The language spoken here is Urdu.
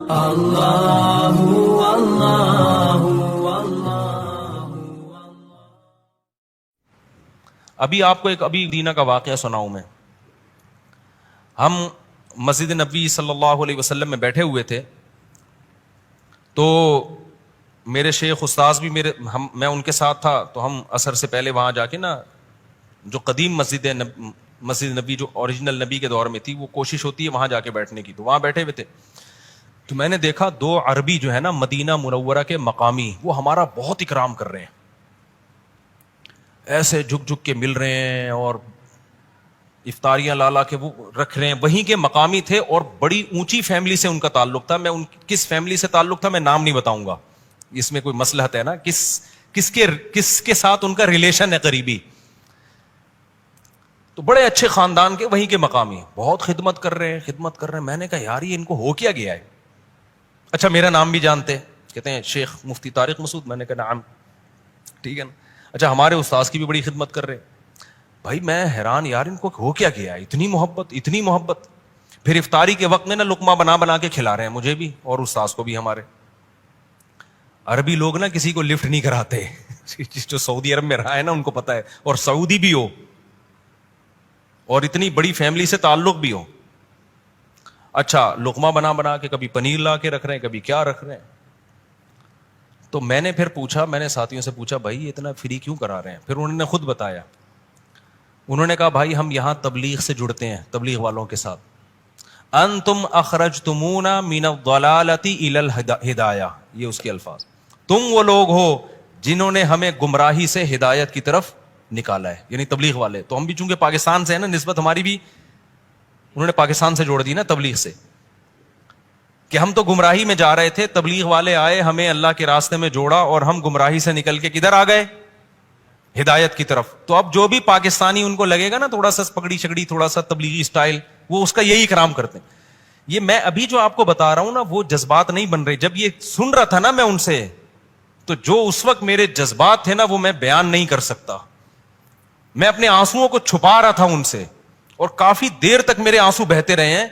اللہ اللہ اللہ۔ ابھی آپ کو ایک دینا کا واقعہ سناؤں میں۔ ہم مسجد نبوی صلی اللہ علیہ وسلم میں بیٹھے ہوئے تھے، تو میرے شیخ استاذ بھی میں ان کے ساتھ تھا، تو ہم عصر سے پہلے وہاں جا کے نا، جو قدیم مسجد نبی جو اوریجنل نبی کے دور میں تھی، وہ کوشش ہوتی ہے وہاں جا کے بیٹھنے کی، تو وہاں بیٹھے ہوئے تھے۔ تو میں نے دیکھا دو عربی جو ہے نا مدینہ منورہ کے مقامی، وہ ہمارا بہت اکرام کر رہے ہیں، ایسے جھک جھک کے مل رہے ہیں اور افطاریاں لالا کے وہ رکھ رہے ہیں، وہیں کے مقامی تھے اور بڑی اونچی فیملی سے ان کا تعلق تھا۔ میں ان کس فیملی سے تعلق تھا میں نام نہیں بتاؤں گا، اس میں کوئی مصلحت ہے نا، کس کے ساتھ ان کا ریلیشن ہے قریبی۔ تو بڑے اچھے خاندان کے وہیں کے مقامی، بہت خدمت کر رہے ہیں۔ میں نے کہا یار یہ ان کو ہو کیا گیا ہے؟ اچھا میرا نام بھی جانتے، کہتے ہیں شیخ مفتی طارق مسعود۔ میں نے کہا نعم، ٹھیک ہے نا۔ اچھا ہمارے استاذ کی بھی بڑی خدمت کر رہے۔ بھائی میں حیران، یار ان کو ہو کیا گیا ہے؟ اتنی محبت۔ پھر افطاری کے وقت میں نا لقمہ بنا کے کھلا رہے ہیں مجھے بھی اور استاذ کو بھی ہمارے۔ عربی لوگ نا کسی کو لفٹ نہیں کراتے، جو سعودی عرب میں رہا ہے نا ان کو پتا ہے، اور سعودی بھی ہو اور اتنی بڑی فیملی سے تعلق بھی ہو۔ اچھا لقمہ بنا کے کبھی پنیر لا کے رکھ رہے ہیں، کبھی کیا رکھ رہے ہیں۔ تو میں نے پھر پوچھا، میں نے ساتھیوں سے پوچھا بھائی یہ اتنا فری کیوں کرا رہے ہیں؟ پھر انہوں نے خود بتایا، انہوں نے کہا بھائی ہم یہاں تبلیغ سے جڑتے ہیں، تبلیغ والوں کے ساتھ۔ انتم اخرجتمونا من الضلالۃ الی الہدایہ، یہ اس کے الفاظ، تم وہ لوگ ہو جنہوں نے ہمیں گمراہی سے ہدایت کی طرف نکالا ہے، یعنی تبلیغ والے۔ تو ہم بھی چونکہ پاکستان سے ہیں نا، نسبت ہماری بھی انہوں نے پاکستان سے جوڑ دی نا تبلیغ سے، کہ ہم تو گمراہی میں جا رہے تھے، تبلیغ والے آئے ہمیں اللہ کے راستے میں جوڑا اور ہم گمراہی سے نکل کے کدھر آ گئے؟ ہدایت کی طرف۔ تو اب جو بھی پاکستانی ان کو لگے گا نا تھوڑا سا پگڑی شگڑی، تھوڑا سا تبلیغی سٹائل، وہ اس کا یہی اکرام کرتے ہیں۔ یہ میں ابھی جو آپ کو بتا رہا ہوں نا، وہ جذبات نہیں بن رہے۔ جب یہ سن رہا تھا نا میں ان سے، تو جو اس وقت میرے جذبات تھے نا وہ میں بیان نہیں کر سکتا۔ میں اپنے آنسوؤں کو چھپا رہا تھا ان سے، اور کافی دیر تک میرے آنسو بہتے رہے ہیں۔